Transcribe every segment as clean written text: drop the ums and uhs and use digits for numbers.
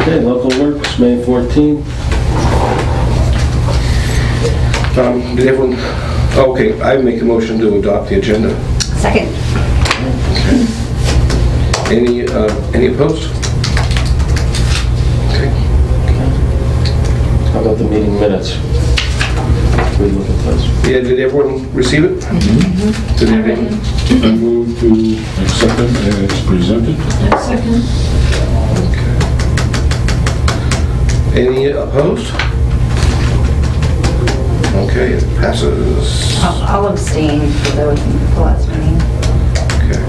Okay, LocalWorks, May 14th. Did everyone, okay, I make a motion to adopt the agenda. Second. Any opposed? Okay. How about the meeting minutes? We look at those. Yeah, did everyone receive it? Mm-hmm. Did everyone? I move to accept them as presented. Second. Okay. Any opposed? Okay, it passes. I'll abstain for the last meeting. Okay.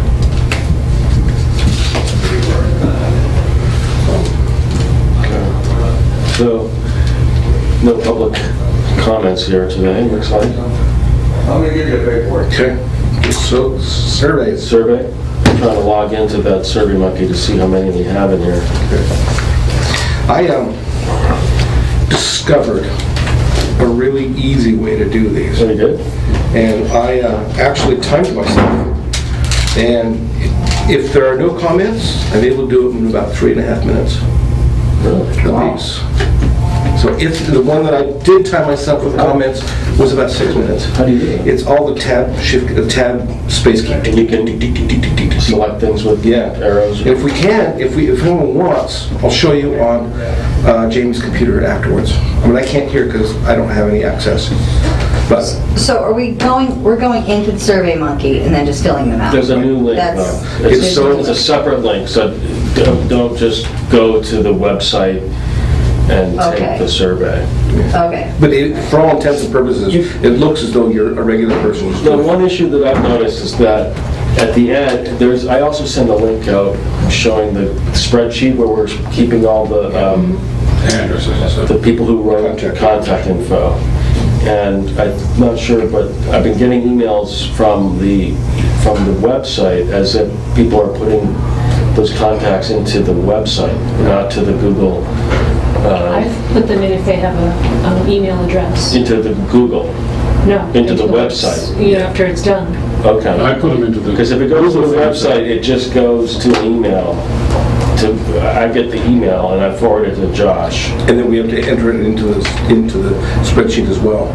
So, no public comments here today, looks like. I'm gonna give you a paperwork. Okay. So, surveys. Survey. I'm trying to log into that Survey Monkey to see how many we have in here. I discovered a really easy way to do these. Very good. And I actually timed myself. And if there are no comments, I'm able to do it in about 3.5 minutes. Really? A piece. So if the one that I did time myself with comments was about 6 minutes. How do you do it? It's all the tab space key. And you can select things with Yeah. arrows? If we can, if anyone wants, I'll show you on Jamie's computer afterwards. I mean, I can't hear because I don't have any access. But So are we're going into the Survey Monkey and then just filling them out? There's a new link That's- though. It's so- It's a separate link, so don't just go to the website and Okay. take the survey. Okay. but for all intents and purposes, it looks as though you're a regular person. who's The doing it. one issue that I've noticed is that at the end, I also send a link out showing the spreadsheet where we're keeping all the Addresses. the people who wrote contact info. And I'm not sure, but I've been getting emails from the website as if people are putting those contacts into the website, not to the Google, I've put them in if they have an email address. into the Google. No. Into the website. After it's done. Okay. I put them into the... Because if it goes to the website, it just goes to an email. I get the email and I forward it to Josh. And then we have to enter it into the spreadsheet as well.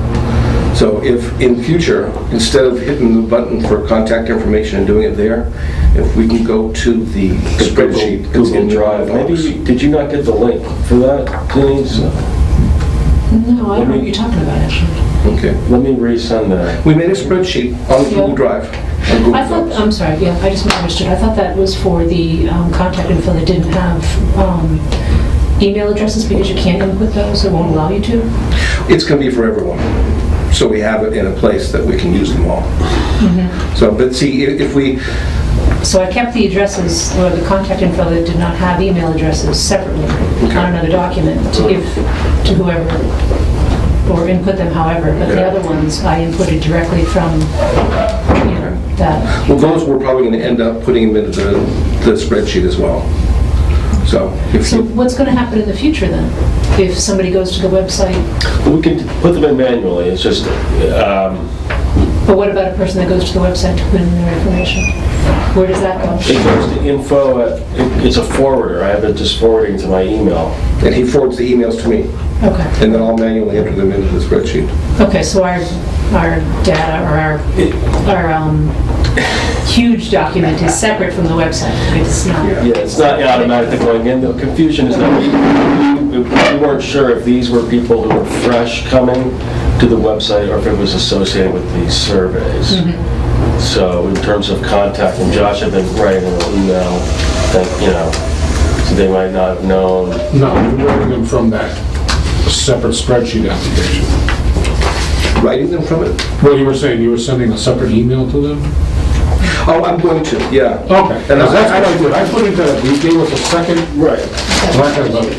So if in future, instead of hitting the button for contact information and doing it there, if we can go to the spreadsheet, it's Google in Drive. Maybe, Dropbox. did you not get the link for that, Denise? No, I don't know what you're talking about, actually. Okay. Let me resend that. We made a spreadsheet on Google Yeah. Drive. on Google I thought, Docs. I'm sorry, yeah, I just misunderstood. I thought that was for the contact info that didn't have email addresses because you can't input those, it won't allow you to. It's going to be for everyone. So we have it in a place that we can use them all. So, but see, if we, So I kept the addresses, or the contact info that did not have email addresses separately on another document to give to whoever, or input them however, but the Okay. other ones I inputted directly from, that. well, those we're probably going to end up putting them into the spreadsheet as well. So if So you, what's going to happen in the future then? If somebody goes to the website, We can put them in manually, it's just, but what about a person that goes to the website to put in their information? Where does that go? it goes to info it's a forwarder, I have it just forwarding to my email. and he forwards the emails to me, Okay. and then I'll manually enter them into the spreadsheet. Okay, so our data or our huge document is separate from the website. It's not. Yeah, it's not automatically going in. The confusion is that we weren't sure if these were people who were fresh coming to the website or if it was associated with these surveys. So in terms of contact, and Josh had been writing an email that, so they might not have known. No, you're writing them from that separate spreadsheet application. Writing them from it? Well, you were saying you were sending a separate email to them? Oh, I'm going to, yeah. Okay. And That's what I did. I put it that you gave us a second, Right,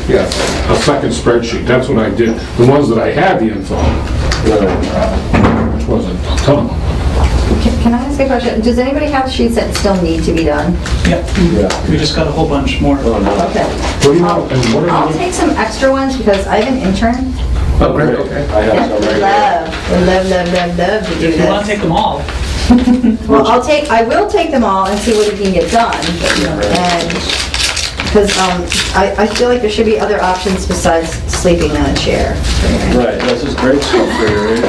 yeah. a second spreadsheet. That's what I did. The ones that I had the info, which wasn't a ton. Can I ask a question? Does anybody have sheets that still need to be done? Yep, we just got a whole bunch more. Oh, no. Okay. What do you know? And what I'll are you? take some extra ones because I have an intern. Oh, great, okay. I have some right here. Love to do If you want to this. take them all, Well, I will take them all and see what we can get done. And Because I feel like there should be other options besides sleeping on a chair. Right, this is great stuff for your age.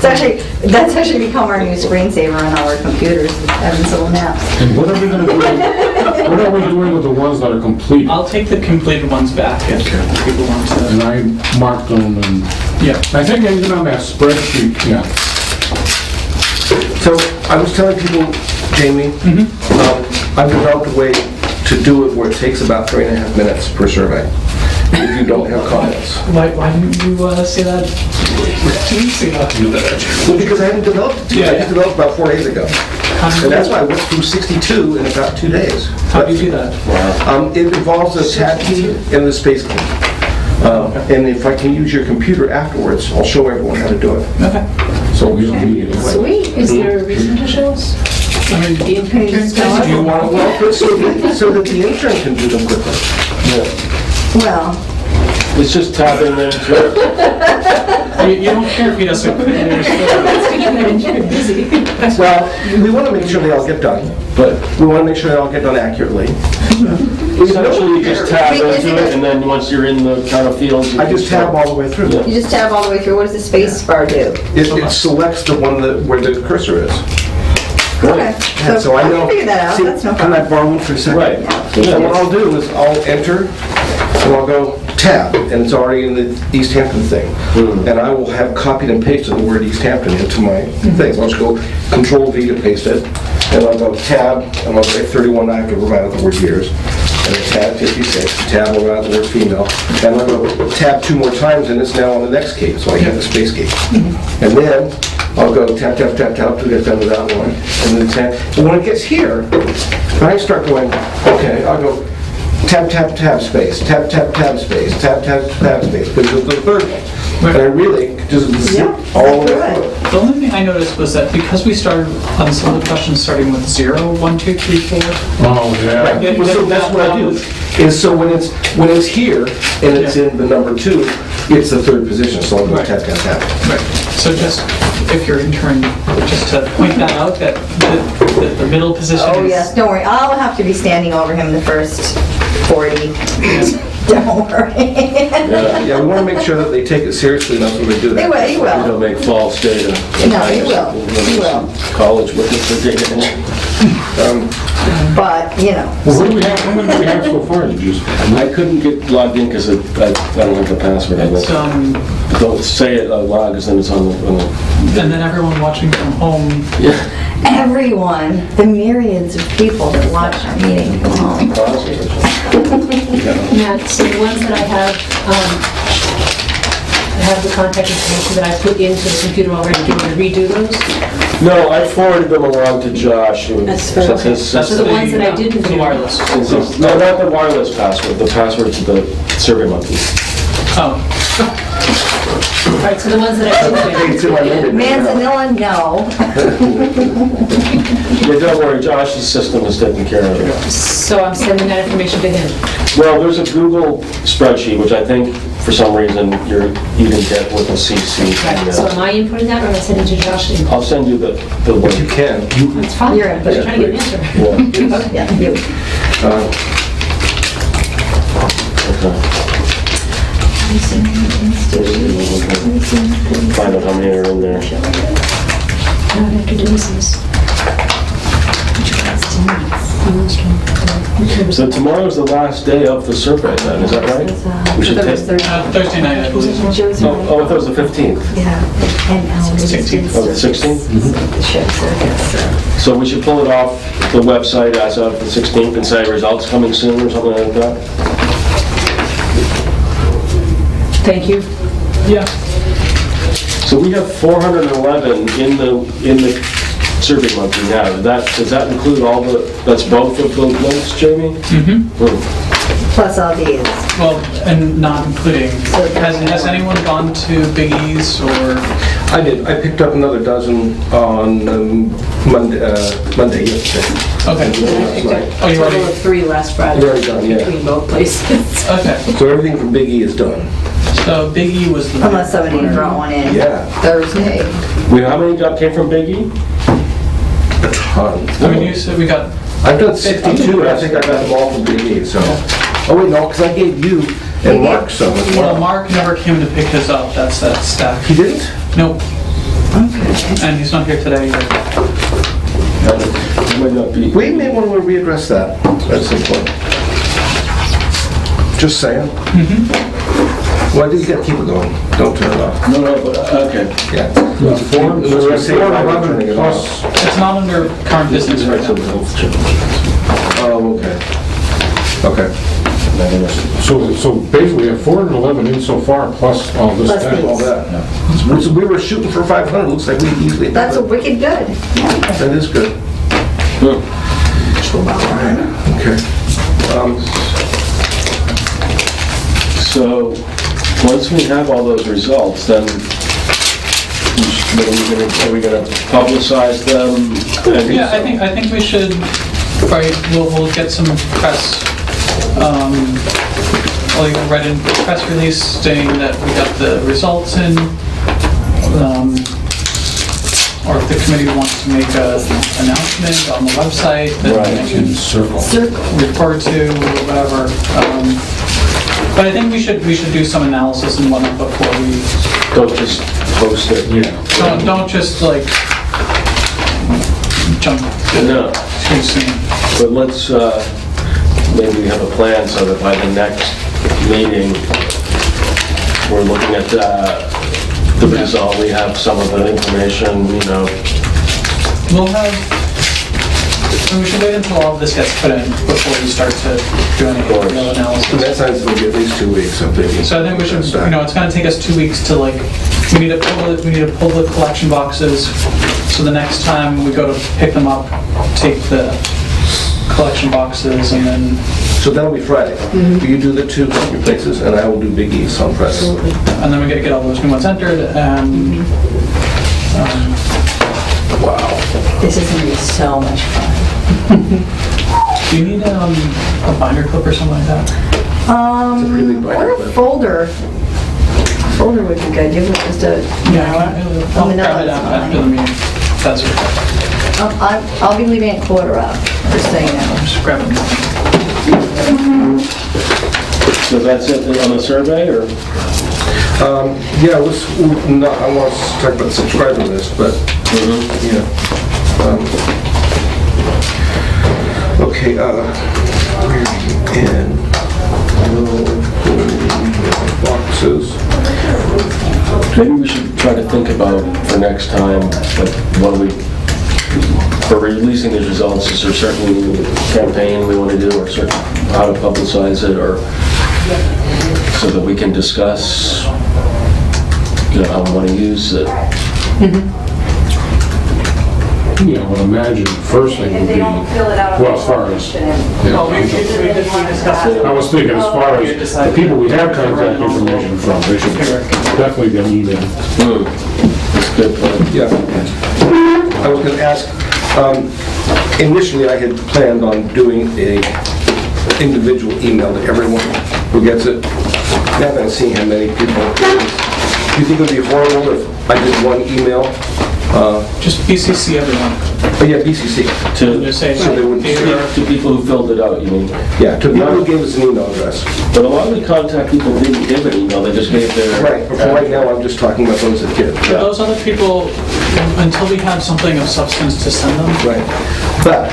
That's actually become our new screensaver on our computers, having some naps. And what are we gonna do, what are we doing with the ones that are complete? I'll take the completed ones back if people want to. And I marked them and, Yeah. I think even on that spreadsheet, yeah. So I was telling people, Jamie, I've developed a way to do it where it takes about 3.5 minutes per survey, if you don't have comments. Why didn't you say that 2 weeks ago? Well, because I hadn't developed it, I just developed about 4 days ago. And that's why I went through 62 in about 2 days. How do you do that? It involves a tab key and the space key. And if I can use your computer afterwards, I'll show everyone how to do it. Okay. So we don't need it. Sweet. Is there a reason to show us? I mean, Do you want to, well, so that the intern can do them quickly. Well, It's just tapping into it. you don't care if he doesn't put it in there. Busy. Well, we want to make sure they all get done, but we want to make sure they all get done accurately. Essentially, you just tab into it, and then once you're in the kind of fields. you I just tab all the way through. Yeah. you just tab all the way through. What does the space bar do? It selects the one where the cursor is. Okay, Yeah, so I know. can figure that out. See, That's no can I problem. borrow one for a second? Right. And what I'll do is I'll enter, and I'll go tab, and it's already in the Easthampton thing. And I will have copied and pasted the word Easthampton into my things. I'll just go Control V to paste it, and I'll go tab, and I'll say 31, I have to remind the word years. And then tab 56, tab, I'll write the word female. And I'll go tab 2 more times, and it's now on the next key, so I have the space key. And then I'll go tap, tap, tap, tap to get done with that one. And then tab. And when it gets here, I start going, okay, I'll go tab, tap, tab, space, tap, tap, tab, space, tap, tap, tab, space, because it's the third one. And I really just zip all the way through. The only thing I noticed was that because we started on some of the questions starting with 0, 1, 2, 3, 4. Oh, yeah. Well, so that's what I do, is so when it's here, and it's in the number 2, it's the third position, so I'll go tap, tap, tap. Right. So just, if you're intern, just to point that out, that the middle position Oh, is... yes, don't worry. I'll have to be standing over him the first 40. Don't worry. Yeah, we want to make sure that they take it seriously enough when they do He that. will, he You will. don't make false data. No, he will. He will. College looking for data. But, you know. Well, what do we have, how many do we have so far? Did you? I couldn't get logged in because I don't have the password. It's, Don't say it out loud because then it's on the... and then everyone watching from home, Yeah. Everyone, the myriads of people that watch our meeting from home. Matt, so the ones that I have the contact information that I put into the computer already. Do you want to redo those? No, I forwarded them along to Josh. That's fair. Since his That's So the ones that I didn't the do. wireless. No, not the wireless password, the password to the Survey Monkey. Oh, Right, so the ones that I didn't do. It's in my memory. Manzanilla, no. Yeah, don't worry, Josh's system is taking care of it. So I'm sending that information to him. Well, there's a Google spreadsheet, which I think for some reason you didn't get with a CC. Right, so am I inputting that or am I sending to Josh? I'll send you the You link. can. That's fine. You're I'm just trying to get an answer. Yeah, Yeah, you. okay. Find out how many are in there. All I have to do is this. So tomorrow's the last day of the survey then, is that right? We should take... Thursday night, I believe. Oh, I thought it was the 15th. Yeah. And hours. 16th. Oh, the 16th? The show circuit, So we should pull it off the website as of the 16th and say results coming soon or something like that? Thank you. Yeah. So we have 411 in the Survey Monkey now. Does that include all that's both of the links, Jamie? Mm-hmm. Plus all these. Well, and not including, has anyone gone to Big E's or? I did. I picked up another dozen on Monday yesterday. Okay. Last night. Oh, you Total already, of 3 last Friday. Very done, yeah. Between both places. okay. So everything from Big E is done. So Big E was the. Unless somebody brought one in Yeah. Thursday. How many came from Biggie? A ton. I mean, you said we got I've done 62, and I think I got them all from BD, so. Oh, wait, no, because I gave you and Mark some as Well, well. Mark never came to pick his up, that's that stack. He didn't? Nope. And he's not here today either. It might not be. We may want to readdress that at some point. Just saying. Well, I think you gotta keep it going. Don't turn it off. No, but, okay. Yeah. It's 4 and Let's just say 11 turning it plus, off. It's not under current business right now. Oh, okay. Okay. so basically we have 411 in so far, plus all this Plus stuff. these. All that. So we were shooting for 500. Looks like we easily. That's a wicked good. That is good. Okay. So, once we have all those results, then are we gonna publicize them? Yeah, I think we should, right, we'll get some press, like write a press release stating that we got the results in, or if the committee wants to make an announcement on the website that Right. they can Circle. refer to, whatever. But I think we should do some analysis and whatnot before we, Don't just post it. Yeah. don't just like jump No, too soon. but let's, maybe have a plan so that by the next meeting, we're looking at the result, we have some of the information, you know. We'll have, and we should wait until all of this gets put in before we start to do any real And analysis. that sounds like at least 2 weeks, I'm thinking. So I think we should, it's gonna take us 2 weeks to like, we need to pull the collection boxes, so the next time we go to pick them up, take the collection boxes and then, So that'll be Friday. You do the 2 places, and I will do Big E's on Friday. and then we gotta get all those new ones entered and, Wow. This is gonna be so much fun. do you need a binder clip or something like that? pretty big binder, Or a but- folder. Folder would be good, give it just a, I'll grab it after the meeting. That's okay. I'll be leaving at 4:15, just so you know. Just grab it. So that's it on the survey, or? Yeah, I want to talk about the subscriber list, but, yeah. Okay, and boxes. Maybe we should try to think about for next time, like, what do we, for releasing these results, is there a certain campaign we want to do, or certain, how to publicize it, or so that we can discuss, you know, how we want to use it. Yeah, I would imagine the first thing would be, well, as far as, I was thinking as far as the people we have contact information from, they should definitely get an email. That's a good point. Yeah. I was going to ask, initially I had planned on doing a individual email to everyone who gets it. Now that I'm seeing how many people, do you think it would be horrible if I did one email? Just BCC everyone. Oh yeah, BCC. Just say, So they wouldn't here, To people who filled it out, you mean? Yeah, to people who gave us an email address. But a lot of the contact people didn't give an email, they just gave their... Right, but for right now, I'm just talking about those that did. for those other people, until we have something of substance to send them, Right. But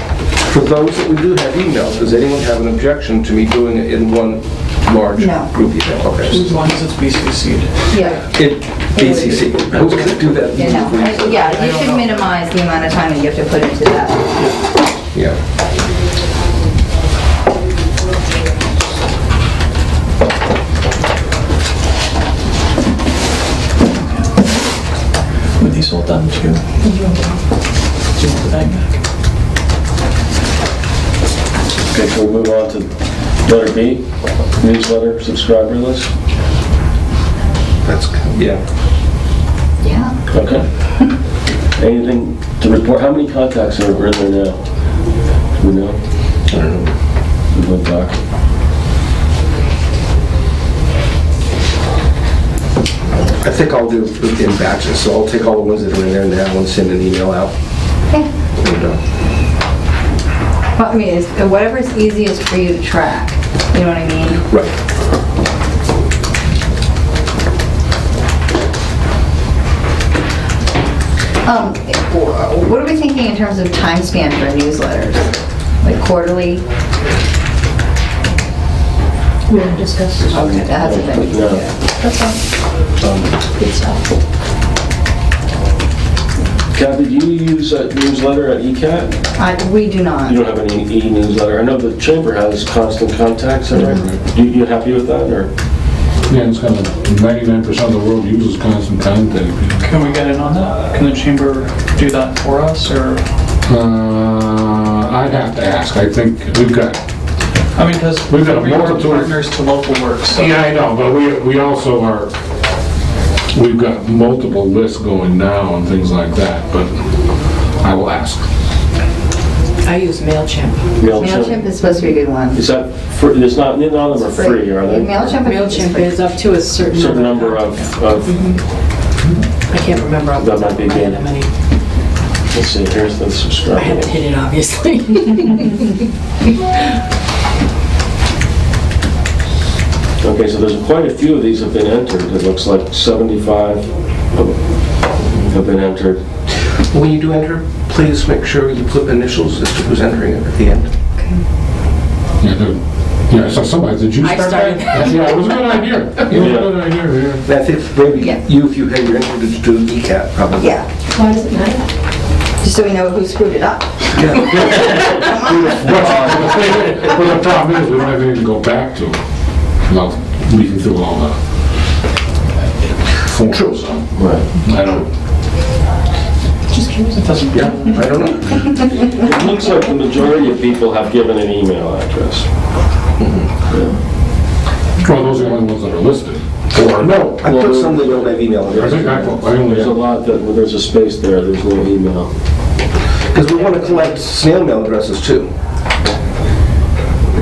for those that we do have emails, does anyone have an objection to me doing it in one large No. group email? Okay. as long as it's BCC'd. Yeah. BCC. Who's going to do that? You know, yeah, you should minimize the amount of time that you have to put into that. Yeah. Were these all done too? Do you want the bag back? Okay, can we move on to letter B, newsletter subscriber list? That's, yeah. Yeah. Okay. Anything to report? How many contacts are in there now? Do we know? I don't know. We went back. I think I'll do it in batches, so I'll take all the ones that are in there now and send an email out. Okay. And, I mean, whatever's easiest for you to track, you know what I mean? Right. What are we thinking in terms of time span for newsletters? Like quarterly? We haven't discussed this. Okay, that hasn't been. No. That's fine. Good stuff. Kathy, do you use a newsletter at ECAT? We do not. You don't have any e-newsletter? I know the chamber has constant contacts, is that right? You happy with that, or? Yeah, it's kind of 99% of the world uses constant contact. Can we get in on that? Can the chamber do that for us, or? I'd have to ask. I think we've got, I mean, because We've got a we are multitude- partners to LocalWorks, so. yeah, I know, but we also are, we've got multiple lists going now and things like that, but I will ask. I use MailChimp. MailChimp is supposed to be a good one. Is that, it's not, none of them are free, are they? MailChimp MailChimp is up to a certain Certain number of, I can't remember off the That top might be of my head good. how many. let's see, here's the I subscriber. haven't hit it, obviously. Okay, so there's quite a few of these have been entered. It looks like 75 have been entered. When you do enter, please make sure you put initials as to who's entering it at the end. Yeah, so somebody, did you I start started that? Yeah, it was a good idea. It was a good idea, yeah. And I think maybe Yeah. if you had your intro to ECAT, probably. Yeah, Why does it matter? just so we know who screwed it up. But the problem is, we don't have anything to go back to. Well, leafing through all the forms, so Right. I don't, Just curious, it doesn't. Yeah, I don't know. It looks like the majority of people have given an email address. well, those are the only ones that are listed. Or, No, I put some that don't have email I think addresses. I only There's a have, lot that, where there's a space there, there's no email. Because we want to collect snail mail addresses too.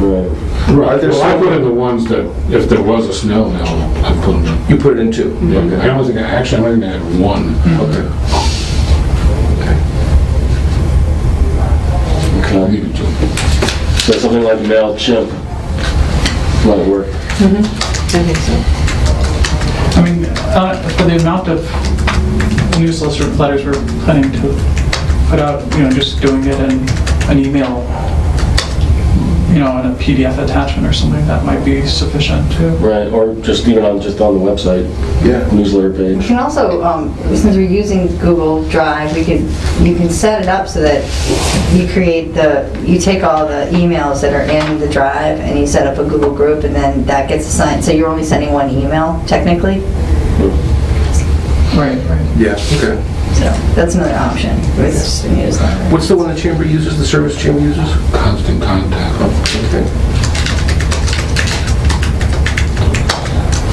Right. Are there well, I some- put in the ones that, if there was a snail mail, I put them in. You put it in two. I don't think, actually, I only had one. Okay. I Okay. needed to. So something like MailChimp might work. I think so. I mean, for the amount of newsletters we're planning to put out, just doing it in an email, in a PDF attachment or something, that might be sufficient too. Right, or just even on the website, Yeah. newsletter You page. can also, since we're using Google Drive, you can set it up so that you you take all the emails that are in the drive and you set up a Google group and then that gets assigned, so you're only sending one email technically. Right. Yeah, okay. So that's another option with the newsletter. What's the one the chamber uses, the service chamber uses? Constant contact. Okay.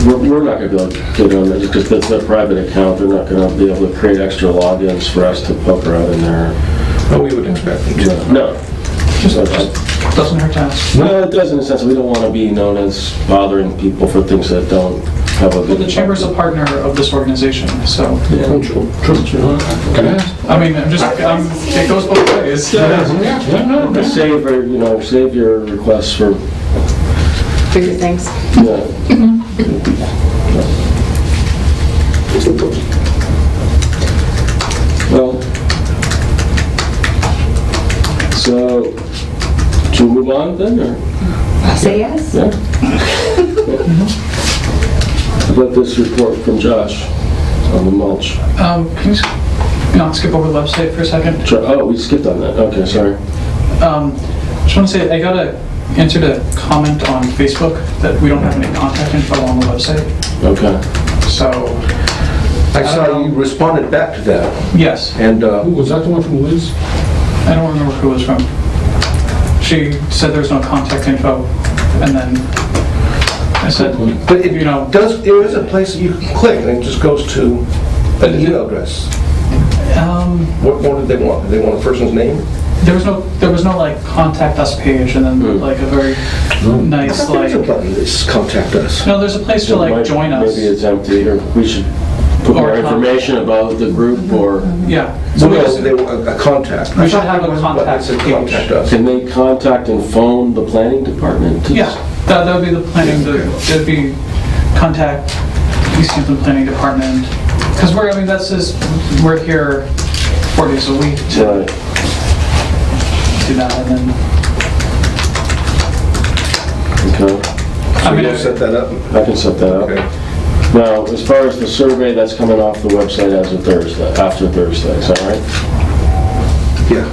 We're not going to be able to get on that, just because that's their private account. They're not going to be able to create extra logins for us to poke around in there. Oh, we would expect them to. No. Just doesn't hurt to ask. No, it does in the sense that we don't want to be known as bothering people for things that don't have a Well, good... the chamber's a partner of this organization, so, True. Can I ask? I mean, it goes both ways. Yeah, no, okay. Save your requests for, Bigger things. yeah. Well, so, should we move on then, or? Say yes? Yeah. How about this report from Josh on the mulch? Can you not skip over the website for a second? Oh, we skipped on that. Okay, sorry. Just want to say, I answered a comment on Facebook that we don't have any contact info on the website, Okay. so, I saw you responded back to that, yes. and Was that the one from Liz? I don't remember who it was from. She said there's no contact info, and then I said, but it there is a place that you can click, and it just goes to an email address. What more did they want? Did they want a person's name? there was no like contact us page, and then like a very nice There's a like. button that says contact us. No, there's a place to like join us. Maybe it's empty, or we should Put more information about the group, or Yeah. So So we just- they want a contact. We should have a contact It said page. contact us. can they contact and phone the planning department? to- Yeah, that would be the planning, that'd be contact Easthampton Planning Department. Because we're, I mean, that's just, we're here 4 days a week to Right. do that, and then, Okay, I So mean, you'll set that up? I can set that up. Okay. Now, as far as the survey, that's coming off the website as of Thursday, after Thursday, is that right? Yeah.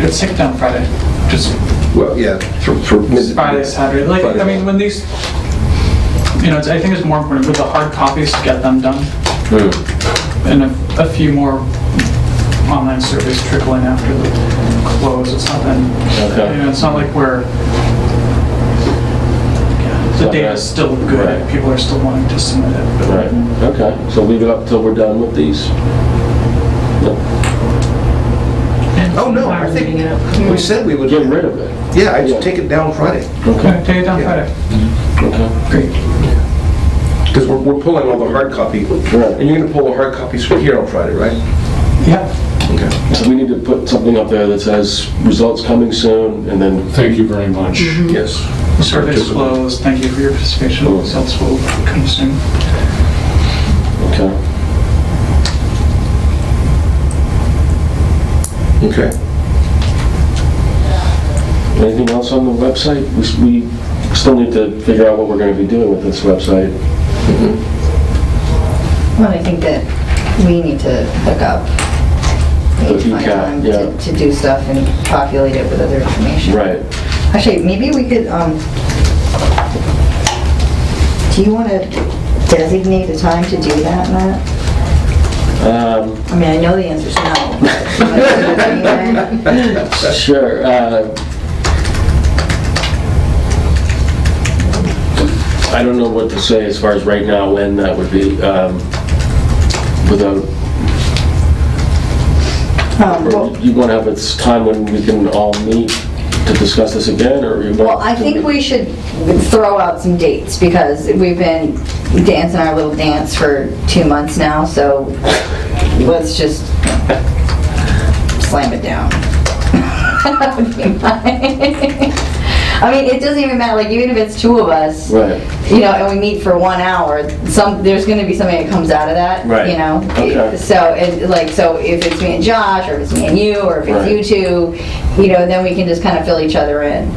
it's take down Friday, just Well, yeah, for mid. Friday, Saturday, like, Friday. I mean, when these, you know, I think it's more important with the hard copies to get them done, and a few more online surveys trickle in after the close. It's not then, Okay. you know, it's not like we're, yeah, the data's still good, Right. people are still wanting to submit it. but- Right, okay, so leave it up till we're done with these? Yep. Oh, no, I think we said we would. Get rid of it? Yeah, I'd take it down Friday. Okay, Okay, take it down Yeah. Friday. okay. Great. Because we're pulling all the hard copy. Right. And you're going to pull the hard copies from here on Friday, right? Yeah. Okay. So we need to put something up there that says, results coming soon, and then, Thank you very much. Yes. The survey's closed, thank you for your participation, results will come soon. okay. Okay. Anything else on the website? We still need to figure out what we're gonna be doing with this website. Well, I think that we need to hook up. We need to find ECAT, time yeah. to do stuff and populate it with other information. Right. Actually, maybe we could, do you want to designate a time to do that, Matt? I mean, I know the answer's no, but you wanna do it anyway? Sure. I don't know what to say as far as right now when that would be, without, Well, or you want to have a time when we can all meet to discuss this again, or you want? Well, I think we should throw out some dates, because we've been dancing our little dance for 2 months now, so let's just slam it down. That would be mine. I mean, it doesn't even matter, like, even if it's 2 of us, Right. you know, and we meet for 1 hour, there's gonna be something that comes out of that, Right. you know? Okay. So, so if it's me and Josh, or if it's me and you, or if it's Right. you two, you know, then we can just kind of fill each other in.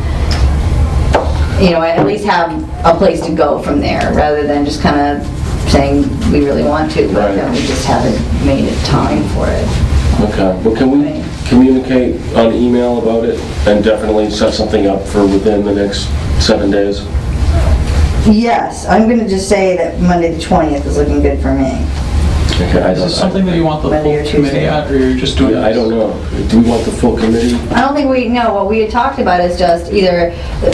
You know, at least have a place to go from there, rather than just kind of saying we really want to, but Right. then we just haven't made it time for it. Okay, well, can we Right. communicate on email about it and definitely set something up for within the next 7 days? Yes, I'm gonna just say that Monday the 20th is looking good for me. Okay, I Is this something that you want the full Monday or committee Tuesday. at, or you're just doing? I don't know. Do we want the full committee? I don't think we, no, what we had talked about is just either,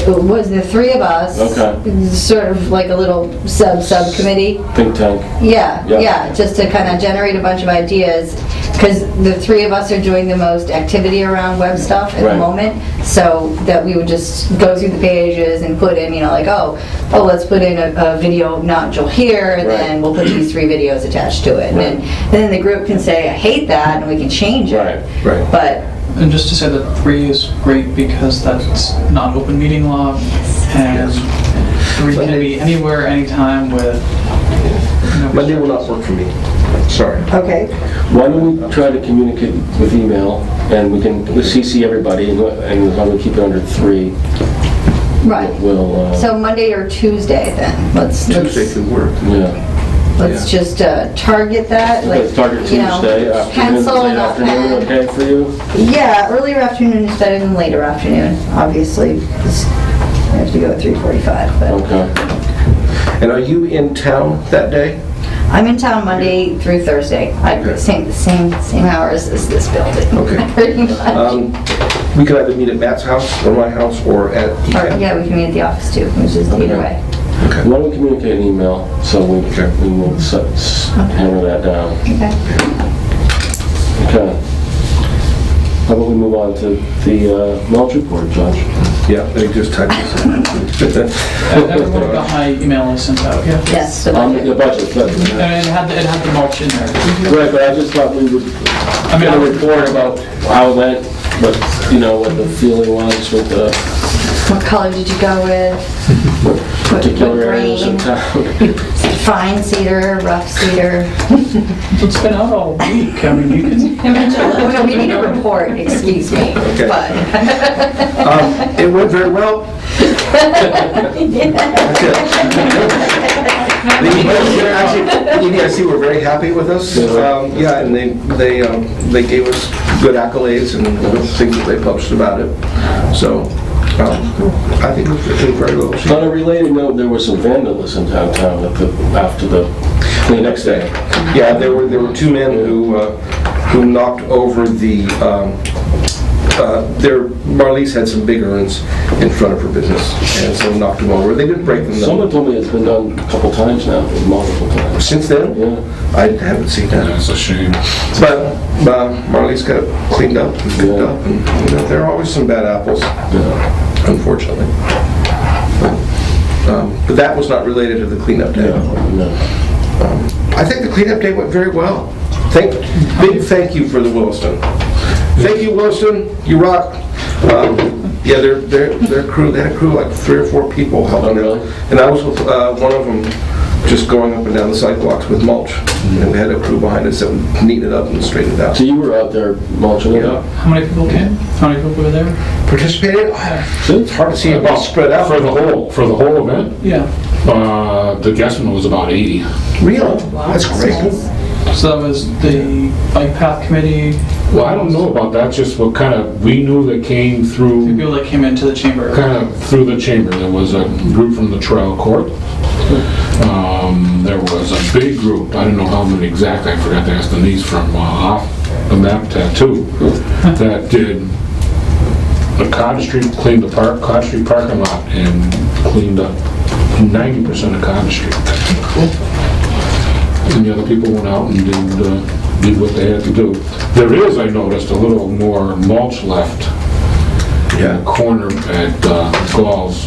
was the 3 of us. Okay. Sort of like a little subcommittee. Think tank? Yeah, Yeah. yeah, just to kind of generate a bunch of ideas, because the 3 of us are doing the most activity around web stuff at the Right. moment, so that we would just go through the pages and put in, you know, like, oh, let's put in a video nodule here, and Right. then we'll put these 3 videos attached to it. And then the group can say, I hate that, and we can change it. Right. Right. But, And just to say that 3 is great because that's not open meeting law, and 3 can be anywhere, anytime with. Monday will not work for me. Sorry. okay, Why don't we try to communicate with email, and we can CC everybody, and as long as we keep it under 3, right. we'll, So Monday or Tuesday then, Tuesday could work. yeah. let's just target that, like, Let's target you know, Tuesday, afternoon, pencil late and a afternoon, pen. okay for you? Yeah, earlier afternoon is better than later afternoon, obviously. 'Cause I have to go at 3:45, but Okay. And are you in town that day? I'm in town Monday through Thursday. Okay. Same hours as this building. Okay. Pretty much. We could either meet at Matt's house, or my house, or at Or, ECAT. yeah, we can meet at the office too, which is either way. Okay. Why don't we communicate an email, so we will hammer that down. Okay. Okay. How about we move on to the mulch report, Josh? Yeah, they just typed this in. Everyone got my email I sent out, yeah. Yes, the The budget. budget, but, And it had the mulch in there. right, but I just thought we would I mean, get a report about how it went, but, what the feeling was with the What color did you go with? particular What areas of grain? town. Fine cedar, rough cedar? It's been out all week, I mean, you can, Oh, no, we need a report, excuse me, Okay. but. It went very well. That's it. Actually, EDIC were very happy with us. Yeah, and they gave us good accolades and things that they published about it. So, I think it was very well received. On a related note, there was some vandalism downtown after the cleanup day. Yeah, there were two men who knocked over the, Marliese had some big urns in front of her business, and so knocked them over. They didn't break them Someone though. told me it's been done a couple times now, multiple times. Since then, Yeah. I haven't seen that. That's a shame. But Marliese got it cleaned up and picked up, and there are always some bad apples, Yeah. unfortunately. But that was not related to the cleanup day. No. I think the cleanup day went very well. Big thank you for the Williston. Thank you, Williston. You rock. Yeah, their crew. They had a crew like 3 or 4 people helping Oh, really? out, and I was with one of them, just going up and down the sidewalks with mulch, and we had a crew behind us that would neaten it up and straighten it out. So you were out there mulching it Yeah. up? how many people came? How many people were there? Participated? It's hard to see it all spread out. For the whole event, Yeah, the guesstimate was about 80. Really? That's great. so that was the bike path committee, Well, I don't know about that, just what we knew that came the through, people that came into the chamber. through the chamber. There was a group from the trial court. There was a big group, I don't know how many exactly, I forgot to ask Denise from off the map tattoo, that did the Cottage Street, cleaned the Cottage Street parking lot and cleaned up 90% of Cottage Street. And the other people went out and did what they had to do. There is, I noticed, a little more mulch left in Yeah. the corner at Gall's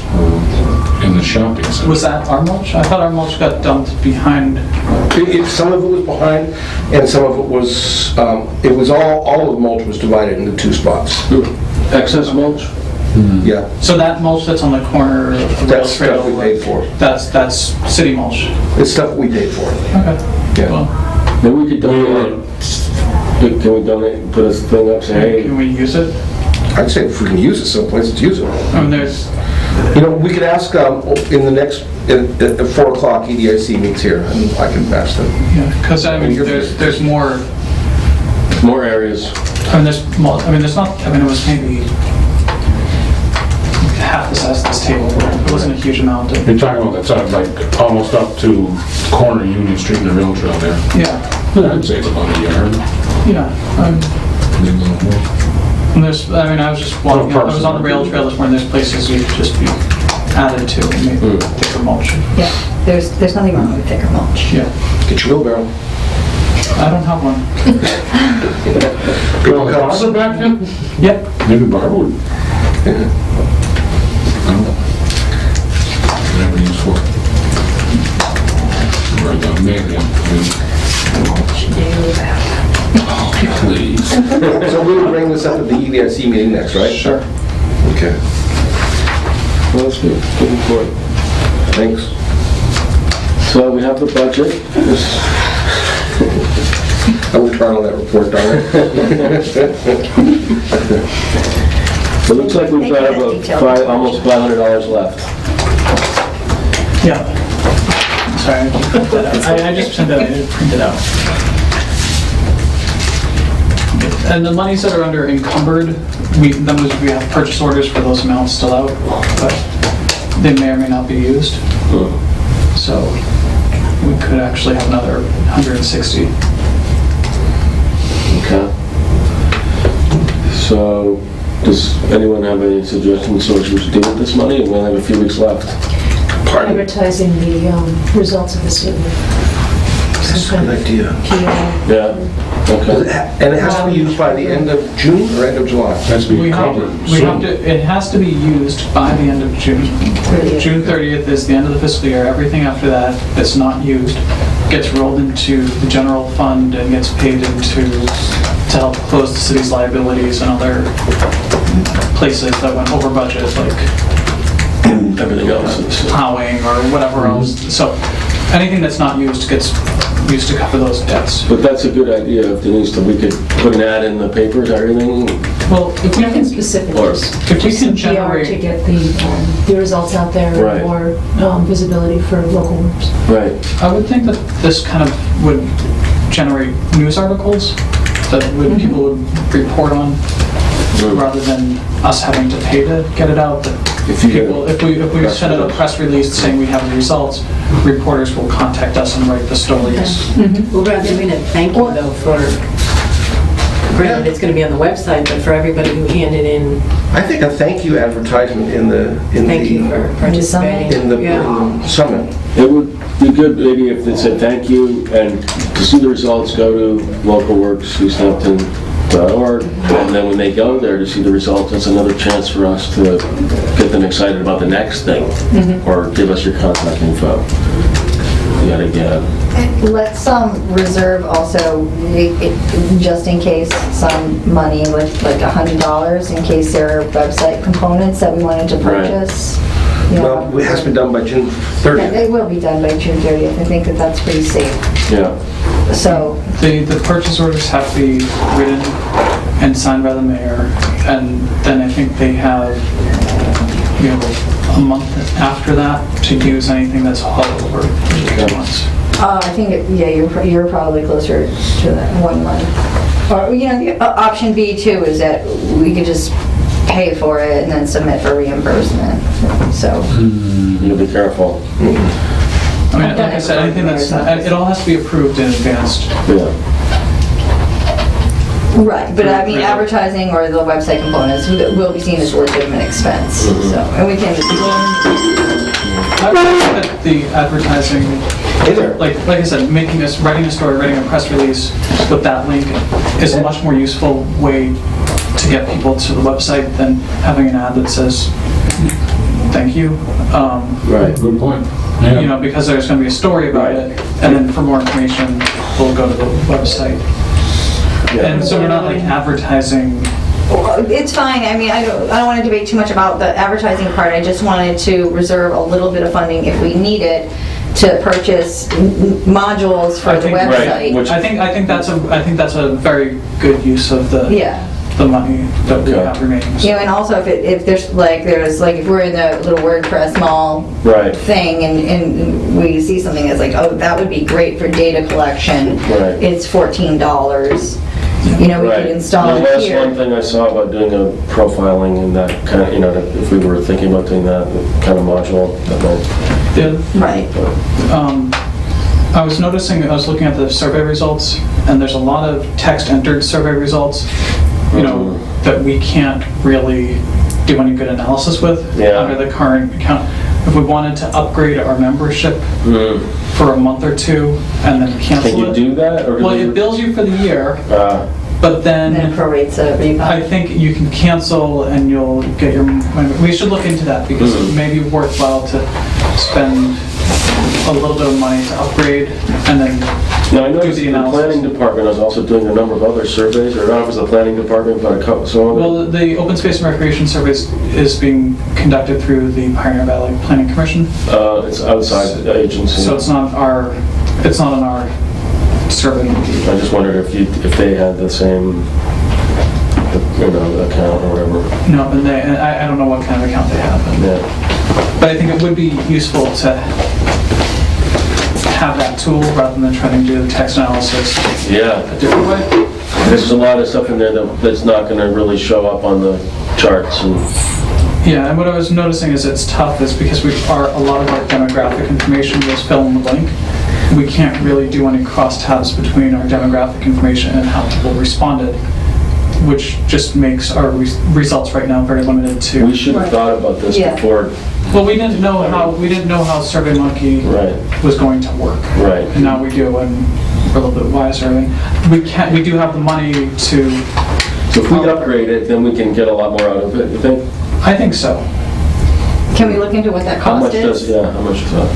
in the shopping center. Was that our mulch? I thought our mulch got dumped behind. Some of it was behind, and some of it was, all of the mulch was divided into 2 spots. Excess mulch? Yeah, So that mulch that's on the corner of the rail that's stuff we trail, paid for. that's city mulch. It's stuff we paid for. Okay. Yeah. Well, Maybe we could donate it. Can we donate, put a thing up, say, hey, can we use it? I'd say if we can use it someplace, let's use it. I mean, there's, We could ask in the next, at 4 o'clock, EDIC meets here, and I can ask them. yeah, because I mean, there's more, more areas? I mean, there's not, I mean, it was maybe half the size of this table. It wasn't a huge amount of, You're talking about that side, like almost up to corner Union Street and the rail trail there. yeah, Yeah, I'd say it's about a yard. yeah. Maybe a little more. And there's, I mean, I was just walking, I was on the rail trail this morning, there's places you could just be added to, and maybe thicker mulch. Yeah, there's nothing wrong with thicker mulch. Yeah, Get your wheelbarrow. I don't have one. Well, is Barbara back then? Yep. Maybe Barbara would. I don't know. Whatever he's for. Or the medium. Please. So we will bring this up at the EDIC meeting next, right? Sure. Okay, Well, that's good. Good report. thanks. So we have the budget. I will try on that report, darn It looks like we've got about almost $500 left. Yeah. Sorry, I just printed that out. I just sent that, I didn't print it out. And the monies that are under encumbered, we have purchase orders for those amounts still out, but they may or may not be used. So we could actually have another 160. Okay. So, does anyone have any suggestions what we should do with this money? We only have a few weeks left. Pardon? Advertising the results of the survey. That's a good idea. PO. Yeah. Okay. And it has to be used by the end of June or end of July? That's We being have, covered we have soon. to, it has to be used by the end of June. June 30th is the end of the fiscal year. Everything after that that's not used gets rolled into the general fund and gets paid into, to help close the city's liabilities and other places that went over budget, like Everything else is... plowing or whatever else. So anything that's not used gets used to cover those debts. But that's a good idea, if Denise, that we could put an ad in the papers, everything. Well, if we Nothing can, specific, Or- just if we some can PR to generate, get the results out there, Right. or visibility for LocalWorks. Right. I would think that this kind of would generate news articles that would, people would report on, rather than us having to pay to get it out. That If you get people, a if we press send out a release. press release saying we have the results, reporters will contact us and write the stories. We'll rather mean a thank you though for, granted, it's gonna be on the website, but for everybody who handed in, I think a thank you advertisement in the thank you for participating. in the Yeah. summit. It would be good maybe if it said thank you, and to see the results, go to LocalWorks, Easthampton.org, and then when they go there to see the results, it's another chance for us to get them excited about the next thing, or give us your contact info. Yada, yada. Let's reserve also, just in case, some money, like $100, in case there are website components that we wanted to Right. purchase. You know, Well, it has to be done by June 30th. It will be done by June 30th. I think that that's pretty safe. Yeah. So, The purchase orders have to be written and signed by the mayor, and then I think they have, you know, a month after that to use anything that's hauled over 2 months. I think, yeah, you're probably closer to that 1 month. Or, you know, the option B too is that we could just pay for it and then submit for reimbursement, so. You'll be careful. I mean, I've done like I it said, for anything that's, years. it all has to be approved in advance. Yeah. Right, but I mean, advertising or the website components will be seen as a legitimate expense, so, and we can, I would think that the advertising, Hey there. like I said, writing a story, writing a press release with that link is a much more useful way to get people to the website than having an ad that says, thank you. Right. Good point. You Yeah. know, because there's going to be a story about Right. it, and then for more information, we'll go to the website. And so we're not like advertising. it's fine, I mean, I don't want to debate too much about the advertising part, I just wanted to reserve a little bit of funding if we need it to purchase modules for I the think- Right, website. which- I think that's a very good use of the Yeah. the money that we Okay. have remaining. You know, and also if there's like, if we're in the little WordPress mall Right. thing and we see something that's like, oh, that would be great for data collection. Right. It's $14. You know, we could Right. install The it last here. one thing I saw about doing a profiling and that kind of, you know, if we were thinking about doing that kind of module, that might, Yeah. Right. I was noticing, I was looking at the survey results, and there's a lot of text entered survey results, you know, that we can't really do any good analysis with Yeah. under the current account. If we wanted to upgrade our membership for a month or two and then cancel it. Can you do that? Or do Well, we- it bills you for the year, Uh, but And then then prorates a I refund. think you can cancel and you'll get your, we should look into that because it may be worthwhile to spend a little bit of money to upgrade and then Now, I do noticed the the analysis. planning department is also doing a number of other surveys, or not if it's the planning department, but a couple, so. Well, the Open Space and Recreation Surveys is being conducted through the Pioneer Valley Planning Commission, It's outside the agency. so it's not on our survey. I just wondered if they had the same, you know, account or whatever. No, and I don't know what kind of account they have, Yeah. but I think it would be useful to have that tool rather than trying to do the text analysis Yeah. a different way. There's a lot of stuff in there that's not gonna really show up on the charts and, Yeah, and what I was noticing is it's tough is because a lot of our demographic information was fill in the blank. We can't really do any crosstabs between our demographic information and how people responded. which just makes our results right now very limited to. We should have thought about this Yeah. before, Well, we didn't know how SurveyMonkey right, was going to work. right. And now we do, and we're a little bit wiser. And we do have the money to, So if we upgrade it, then we can get a lot more out of it, you think? I think so. Can we look into what that How much cost does, is? yeah, how much is that?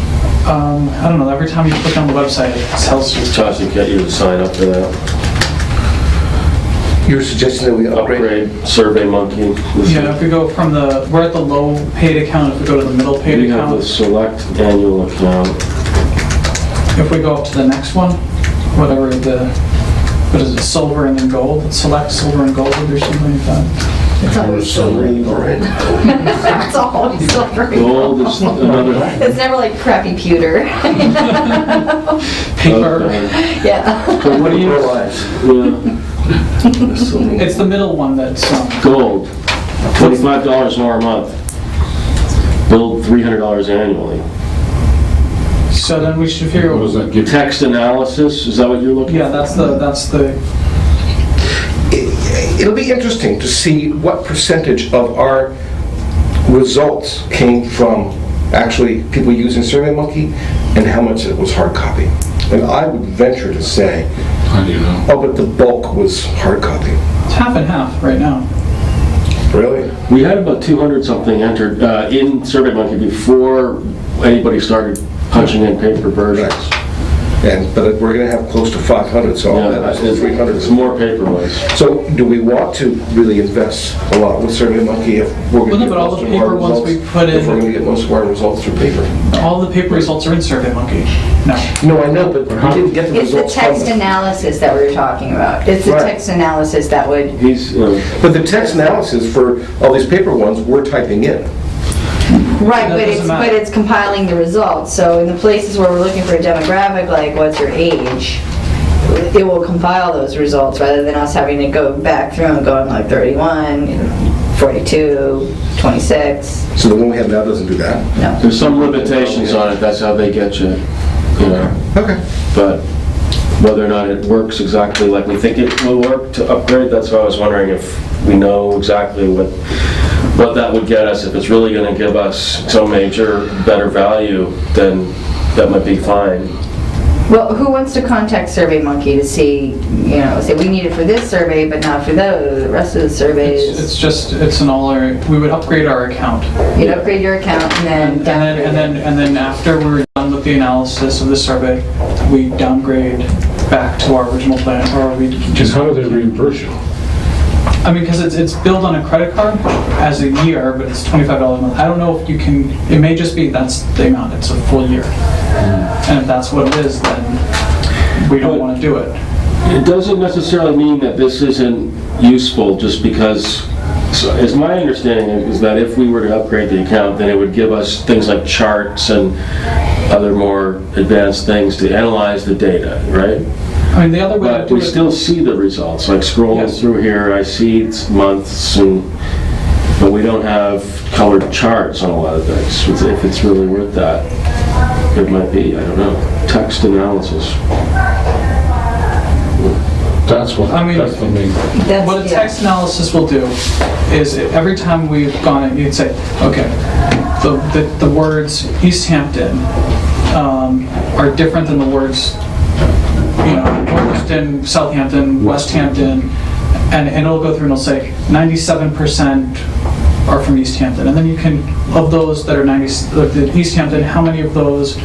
I don't know, every time you click on the website, it tells you. Charge to get you to sign up for that. You're suggesting that we upgrade? Upgrade, SurveyMonkey. Yeah, if we go from we're at the low paid account, if we go to the middle paid We have the account, select annual account. if we go up to the next one, whatever what is it, silver and then gold, select silver and gold or something like that. It's always silver. It's always silver. Gold is another. It's never like crappy pewter. Paper, Okay. Yeah. So what do you, yeah, it's the middle one that's, gold, $25 more a month. Bill $300 annually. so then we should figure, What does that give? Text analysis, is that what you're looking for? yeah, that's the, It'll be interesting to see what percentage of our results came from actually people using SurveyMonkey and how much it was hard copy. And I would venture to say, How do you know? oh, but the bulk was hard copy. it's half and half right now. Really? We had about 200 something entered in SurveyMonkey before anybody started punching in paper versions. But we're going to have close to 500, so all that is 300. It's more paper ones. So do we want to really invest a lot with SurveyMonkey if we're going Well, to no, get but all most the of our paper ones results? we put in- If we're going to get most of our results through paper? All the paper results are in SurveyMonkey now. No, I know, but we didn't get the It's the results from text them. analysis that we were talking about. It's the Right. text analysis that would, He's, But the text analysis for all these paper ones, we're typing in. right, That doesn't matter. but it's compiling the results. So in the places where we're looking for a demographic, like what's your age, it will compile those results rather than us having to go back through and going like 31, 42, 26. So the one we have now doesn't do that? No. there's some limitations on it, that's how they get you, you know. Okay. But whether or not it works exactly like we think it will work to upgrade, that's why I was wondering if we know exactly what that would get us. If it's really going to give us some major better value, then that might be fine. Well, who wants to contact SurveyMonkey to see, say we need it for this survey, but not for the rest of the surveys? It's an we would upgrade our account. You'd upgrade your account and then downgrade it. And then after we're done with the analysis of the survey, we downgrade back to our original plan, or we Just just, how do they reimburse you? I mean, because it's billed on a credit card as a year, but it's $25 a month. I don't know if you can, it may just be that's the amount, it's a full year. And if that's what it is, then we don't want to do it. It doesn't necessarily mean that this isn't useful just because, so as my understanding is that if we were to upgrade the account, then it would give us things like charts and other more advanced things to analyze the data, right? I mean, the other way to But do we it. still see the results, like scrolling Yes. through here, I see it's months, but we don't have colored charts on a lot of things. If it's really worth that, it might be, I don't know, text analysis. That's what, I mean- that's the main thing. That's- What a yeah. text analysis will do is every time we've gone in, you'd say, okay, the words Easthampton are different than the words, Worcester, Southampton, West Hampton, and it'll go through and it'll say 97% are from Easthampton. And then you can, of those that are Easthampton, how many of those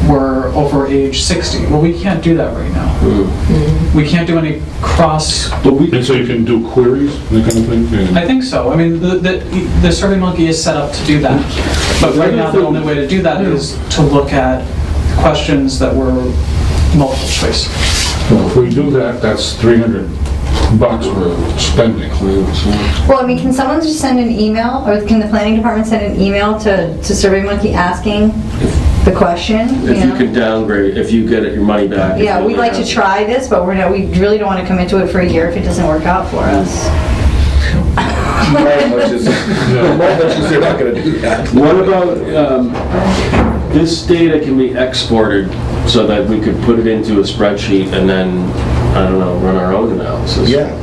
were over age 60? Well, we can't do that right now. We can't do any cross. But we, And so you can do queries, that kind of thing? I think so. I mean, the SurveyMonkey is set up to do that. But right now, the only way to do that is to look at questions that were multiple choice. If we do that, that's $300 we're spending. Well, I mean, can someone just send an email, or can the planning department send an email to SurveyMonkey asking the question? if you can downgrade, if you get your money back. Yeah, we'd like to try this, but we really don't want to commit to it for a year if it doesn't work out for us. My hunch is they're not going to do that. What about, this data can be exported so that we could put it into a spreadsheet and then, I don't know, run our own analysis? Yeah.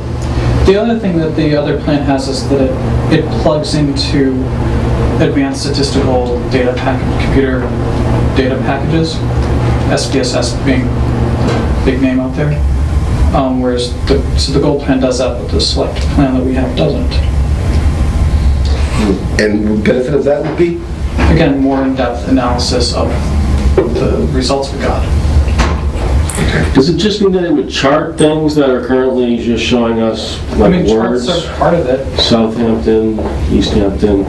The other thing that the other plan has is that it plugs into advanced statistical data package, computer data packages, SPSS being the big name out there. Whereas the gold plan does that, but the select plan that we have doesn't. And the benefit of that would be? Again, more in-depth analysis of the results we got. Does it just mean that it would chart things that are currently just showing us I like mean, words? charts are part of it. Southampton, Easthampton.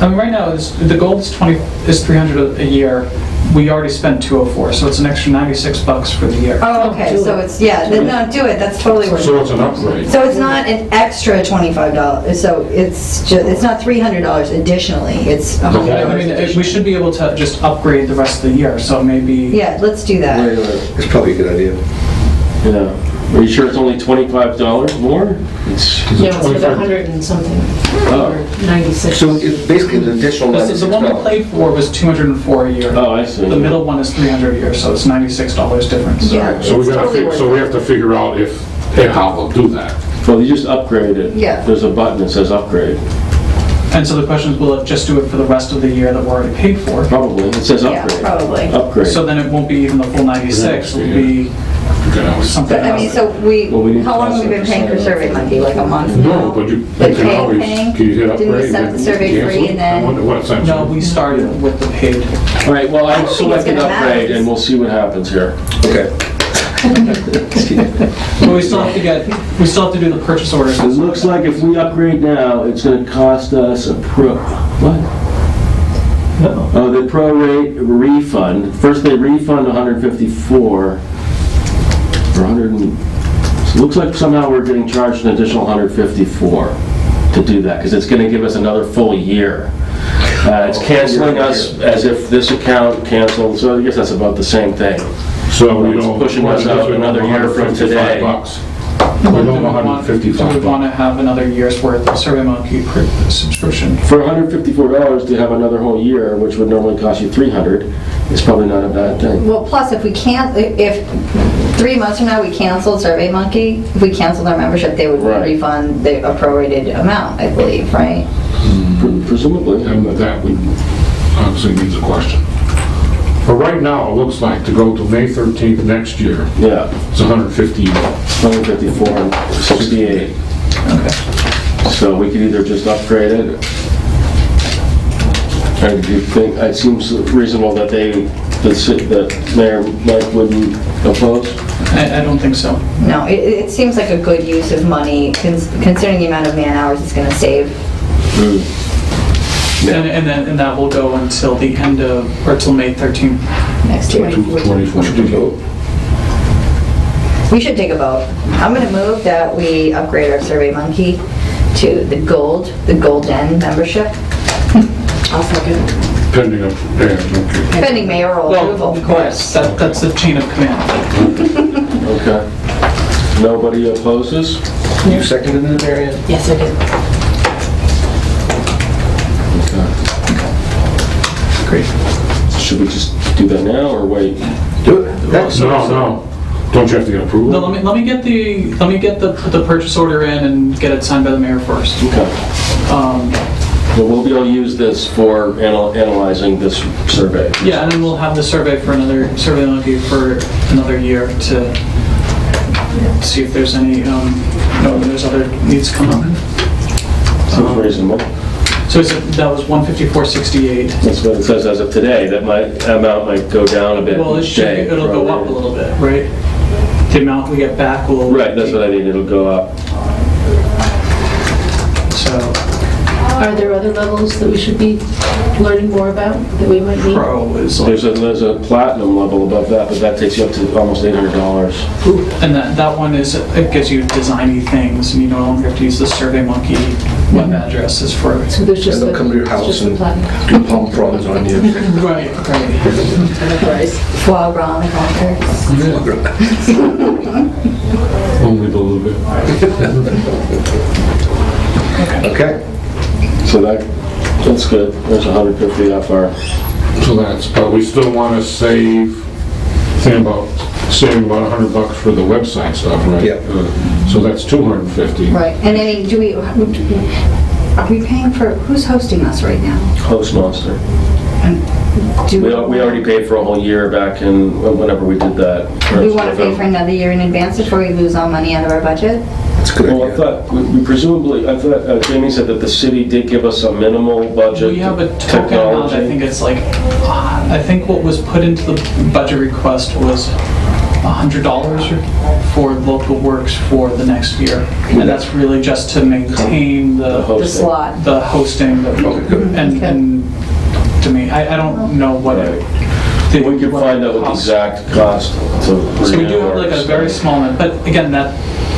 I mean, right now, the gold is $300 a year. We already spent $204, so it's an extra $96 for the year. Oh, okay, so it's, yeah, no, do it, that's totally worth So it. it's an upgrade. So it's not an extra $25, so it's not $300 additionally, it's I $100 mean, we additional. should be able to just upgrade the rest of the year, so maybe... Yeah, let's do that. Wait, It's probably a good idea. yeah. Are you sure it's only $25 more? It's, Is it No, it's like 25? 100 and something, Oh. or 96. So it's basically an additional The one we $96. played for was $204 a year. oh, I see. The middle one is $300 a year, so it's $96 difference. Yeah, So we it's gotta, totally worth so we it. have to figure out if, and how they'll do that. Well, you just upgrade it. Yeah. There's a button that says upgrade. And so the question is, will it just do it for the rest of the year that we're already paid for? Probably. It says Yeah, upgrade. probably. Upgrade. So then it won't be even the full 96, it'll be something But I mean, else. so Well, we need how long have we to been paying for sign up. SurveyMonkey, like a month No, now? but you Like can always, paying? can you hit upgrade? Didn't we set the survey cancel free it? and I wonder then? what essentially. No, we started with the paid. All right, well, I think it's selected gonna upgrade, matter. and we'll see what happens here. Okay. But we still have to do the purchase orders. It looks like if we upgrade now, it's gonna cost us what? No. Oh, the prorate refund. First they refund 154 for 100 and, so it looks like somehow we're getting charged an additional 154 to do that, because it's gonna give us another full year. It's canceling us as if this account canceled, so I guess that's about the same thing. So we It's don't. pushing us out another year from today. $155. Do We we don't want $155. to have another year's worth of SurveyMonkey subscription? For $154 to have another whole year, which would normally cost you $300, is probably not a bad thing. Well, plus if we can't, if 3 months from now we canceled SurveyMonkey, if we canceled our membership, they would Right. refund a prorated amount, I believe, right? Presumably. And that would, obviously needs a question. But right now, it looks like to go to May 13th next year, Yeah, it's 150. 154 and 68. Okay. So we could either just upgrade it, or do you think, it seems reasonable that that Mayor Mike wouldn't oppose? I don't think so. No, it seems like a good use of money considering the amount of man hours it's gonna save. And that will go until the end of, or till May 13th. Next year. 24. We should take a vote. I'm gonna move that we upgrade our SurveyMonkey to the golden membership, I'll second. Pending up, yeah, okay. pending mayoral approval, of course. That's the chain of command. Okay. Nobody opposes? You seconded it, Mary Ann? Yes, I did. Great. Should we just do that now, or wait? Do it. That's- No. Don't you have to get approval? No, let me get the purchase order in and get it signed by the mayor first. Okay. Um, Well, we'll be able to use this for analyzing this survey. Yeah, and then we'll have the survey for another, SurveyMonkey for another year to see if there's any, there's other needs come up. Seems reasonable. So that was 154.68. That's what it says as of today, that my amount might go down a bit. Well, each day. it'll go up a little bit, right? The amount we get back will... Right, that's what I mean, it'll go up. So, Are there other levels that we should be learning more about, that we might need? Pro is like, There's a platinum level above that, but that takes you up to almost $800. and that one is, it gives you designy things, and you no longer have to use the SurveyMonkey web addresses for it. So there's just And the... they'll come to your it's house just the and platinum. do palm fronds on you. Right. Enterprise. Foie gras on the concerts. Only a little bit. Okay. So that's good, there's 150 off our, So but we still want to save, think about saving about $100 for the website stuff, right? Yeah. So that's $250. Right, and any, are we paying for, who's hosting us right now? Host Monster. Do We already paid for a whole year back in, whenever we did that. Do we want to pay for another year in advance before we lose all money out of our budget? That's a good Well, I idea. thought, we presumably, I thought Jamie said that the city did give us a minimal budget. We have a token amount, I think it's like, I think what was put into the budget request was $100 for LocalWorks for the next year. And that's really just to maintain The the The slot. hosting, and to me, I don't know what it. We can find out what the exact cost to. So we do have like a very small amount, but again, that,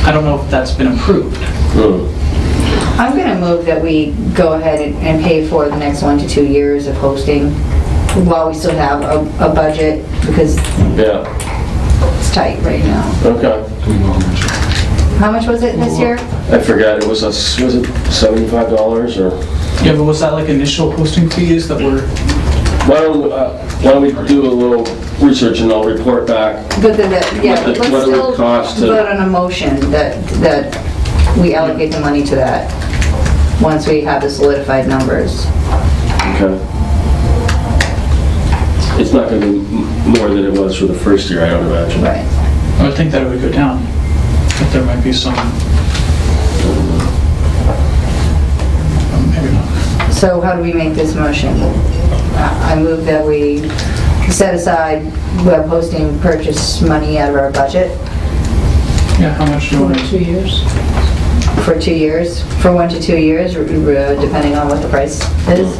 I don't know if that's been approved. I'm going to move that we go ahead and pay for the next 1 to 2 years of hosting while we still have a budget, because Yeah, it's tight right now. okay. Do we know how much? How much was it this year? I forgot, was it $75 or? Yeah, but was that like initial hosting fees that were, Why don't we do a little research and I'll report back. But yeah, What let's it would still cost to- vote on a motion that we allocate the money to that, once we have the solidified numbers. Okay. It's not gonna be more than it was for the first year, I don't imagine. Right. I would think that it would go down, but there might be some, maybe not. So how do we make this motion? I move that we set aside web hosting purchase money out of our budget Yeah, how much do you want to? 2 years. for 2 years, for 1 to 2 years, depending on what the price is.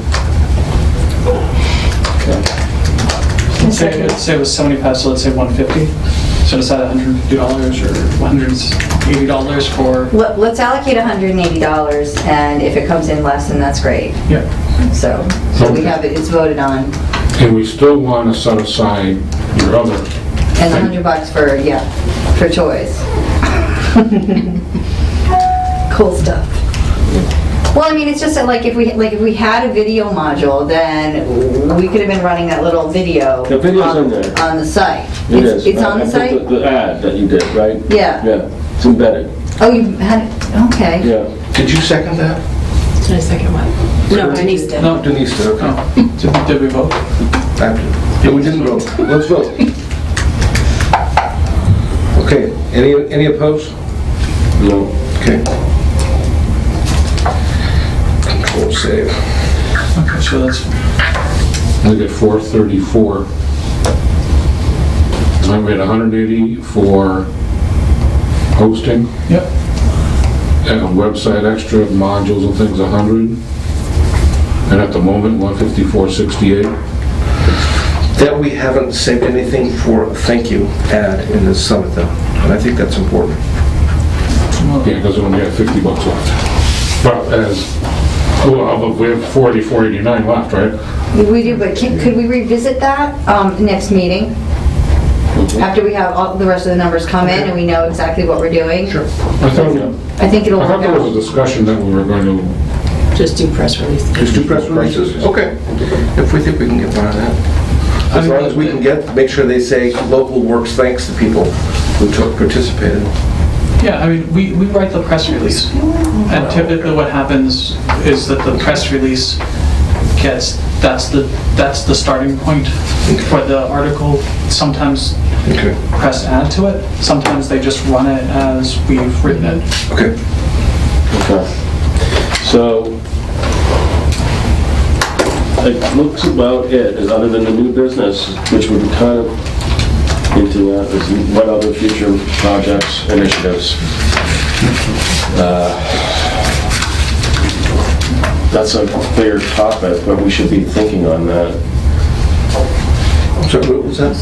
Say it was 75, so let's say 150. Set aside $150 or $180 for, Let's allocate $180, and if it comes in less, then that's great. yeah. So we have it, it's voted on, And we still want to set aside your other, and $100 for, yeah, for toys. Cool stuff. Well, I mean, it's just that, like, if we had a video module, then we could have been running that little video. The video's in there. On the site. It is. It's on I the put site? The ad that you did, right? Yeah. Yeah, it's embedded, Oh, you had, okay. yeah. Did you second that? Did I second what? No, Denise did. No, Denise did, okay. oh, did we vote? Yeah, we didn't vote. Let's vote. Okay, any opposed? No. Okay. Control save. Okay, so that's, I get 434. And I made 180 for hosting, yep. and website extra modules and things, 100. And at the moment, 154.68. That we haven't saved anything for a thank you ad in the summit though, and I think that's important. Yeah, because we only have $50 left. But well, we have 489 left, right? We do, but could we revisit that next meeting? After we have all the rest of the numbers come in and we know exactly what we're doing? Sure. I I think it'll thought work there was a out. discussion that we were going to, Just do press release. Just do press releases? Okay. If we think we can get by that. As long as we can make sure they say LocalWorks thanks to people who participated. Yeah, I mean, we write the press release, and typically what happens is that the press release gets, that's the starting point for the article. Sometimes Okay. press add to it, sometimes they just run it as we've written it. Okay. Okay. So, it looks about it, other than the new business, which would be kind of hinting at is what other future projects, initiatives. That's a clear topic, but we should be thinking on that. So what was that?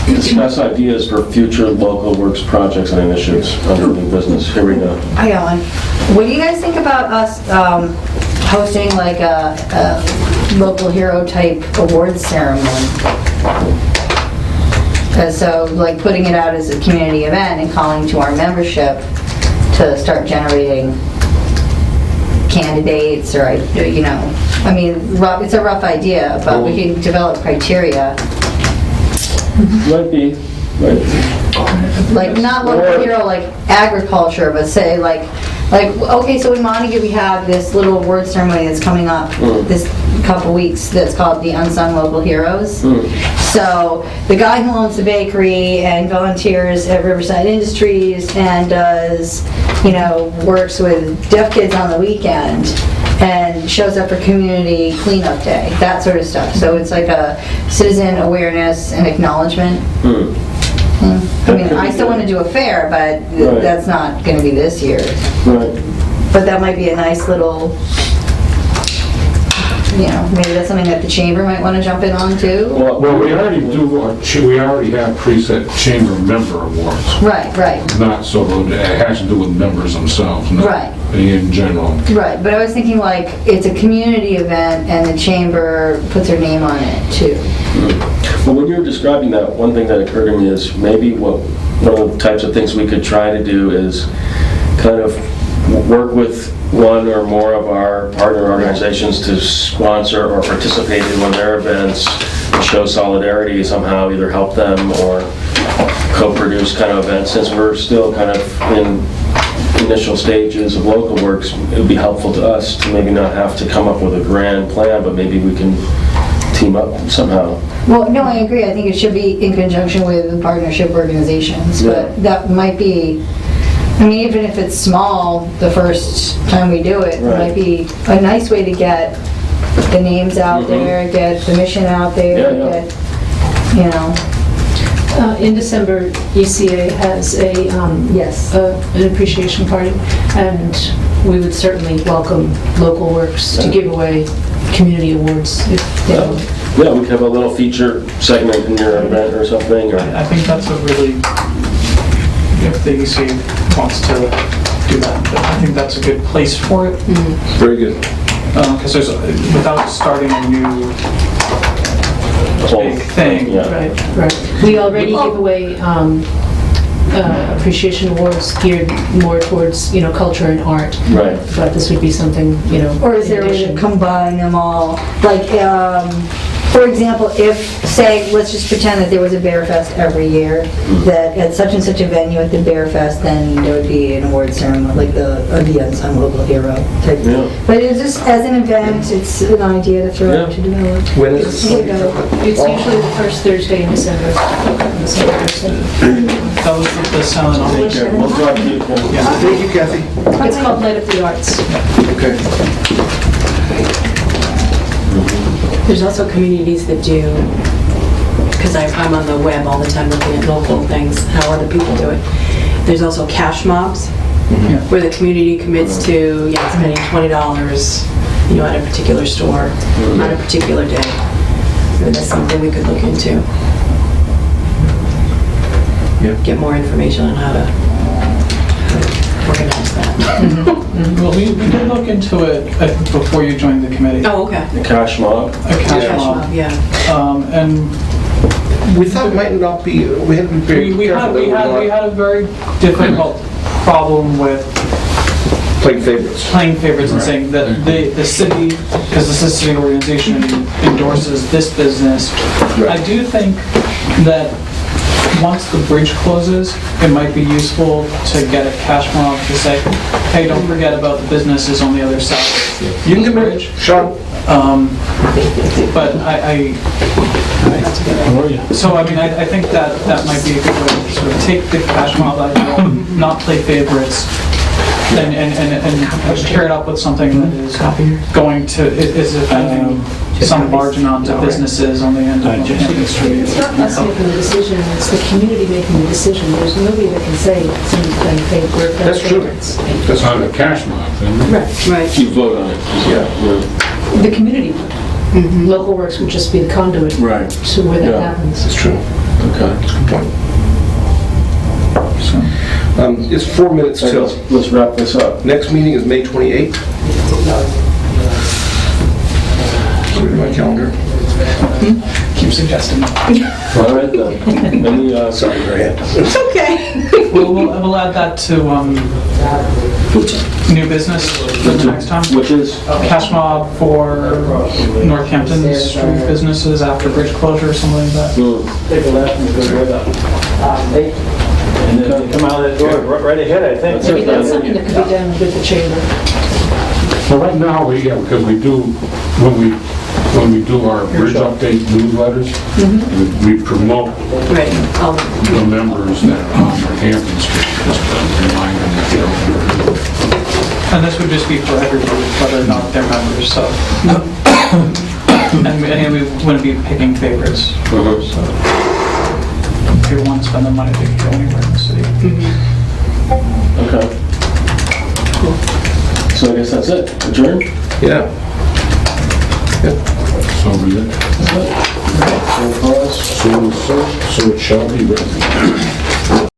Discuss ideas for future LocalWorks projects and initiatives under new business. Here we go. I got one. What do you guys think about us hosting like a local hero type awards ceremony? So like putting it out as a community event and calling to our membership to start generating candidates or, you know, I mean, it's a rough idea, but we can develop criteria. Might be. Like, not local hero, like agriculture, but say like, okay, so in Montague, we have this little word ceremony that's coming up this couple weeks that's called the Unsung Local Heroes. So the guy who owns the bakery and volunteers at Riverside Industries and does, works with deaf kids on the weekend and shows up for community cleanup day, that sort of stuff. So it's like a citizen awareness and acknowledgement. I mean, I still want to do a fair, but that's not going to be this year. Right. But that might be a nice little, maybe that's something that the chamber might want to jump in on too. Well, we already we already have preset chamber member awards. Right. Not so, it has to do with members themselves, not Right. in general. Right, but I was thinking like, it's a community event and the chamber puts their name on it too. Well, when you were describing that, one thing that occurred to me is maybe one of the types of things we could try to do is kind of work with one or more of our partner organizations to sponsor or participate in one of their events, show solidarity somehow, either help them or co-produce kind of events. Since we're still kind of in initial stages of LocalWorks, it would be helpful to us to maybe not have to come up with a grand plan, but maybe we can team up somehow. Well, no, I agree. I think it should be in conjunction with the partnership organizations, but that might be, even if it's small, the first time we do it, it might be a nice way to get the names out there, get the mission out there, In December, ECA has an appreciation party, and we would certainly welcome LocalWorks to give away community awards if they want. Yeah, we could have a little feature segment in your event or something. Or I think that's a really, if the EC wants to do that, I think that's a good place for it. Very good. Because without starting a new big thing. Yeah. Right. We already give away appreciation awards geared more towards, culture and art. Right. But this would be something, Or is there a way to combine them all? Like, for example, if, say, let's just pretend that there was a Bear Fest every year, that at such and such a venue at the Bear Fest, then there would be an award ceremony, like the Unsung Local Hero type. Yeah. But it's just, as an event, it's an idea to throw out to develop. When is Here you it? go. It's usually the first Thursday in December. That was the silent auction. We'll drop you. Thank you, Kathy. It's called Light Up the Arts. Okay. There's also communities that do, because I'm on the web all the time looking at local things, how other people do it. There's also cash mobs, where the community commits to, spending $20, at a particular store on a particular day. Maybe that's something we could look into. Get more information on how to organize that. Well, we did look into it before you joined the committee. Oh, okay. The cash mob. A cash mob. Yeah. And We thought it might not be, we had to be very we careful. had a very difficult problem with Playing favorites. playing favorites and saying that the city, because this is a city organization, endorses this business. I do think that once the bridge closes, it might be useful to get a cash mob to say, hey, don't forget about the businesses on the other side. You can come in, Sean. But I think that might be a good way to sort of take the cash mob idea, not play favorites, and pair it up with something that is going to, is affecting some large amount of businesses on the end of the street. It's not us making the decision, it's the community making the decision. There's nobody that can say somebody's playing favorites. That's true. That's on a cash mob, isn't it? Right. You vote on it. Yeah. The community would. LocalWorks would just be the conduit Right. to where that happens. That's true. Okay. Good point. It's 4 minutes So till. let's wrap this up. Next meeting is May 28th. Put it in my calendar. Keep suggesting that. All right then. Any, Sorry, Marianne. It's okay. We'll add that to new business for the next time. Which is? Cash mob for Northampton street businesses after bridge closure or something like that. Take a left and go right up. And then come out that door, right ahead, I think. Maybe that's something that could be done with the chamber. Well, right now, because we do, when we do our bridge update newsletters, we promote Right. the members that are on Northampton Street, just remind them that they're open. And this would just be for everybody, whether or not they're members, so. And we wouldn't be picking favorites. So if you want to spend the money, they can go anywhere in the city. Okay. So I guess that's it. Adjourn? Yeah. So be it. That's it. All right. So it shall be written.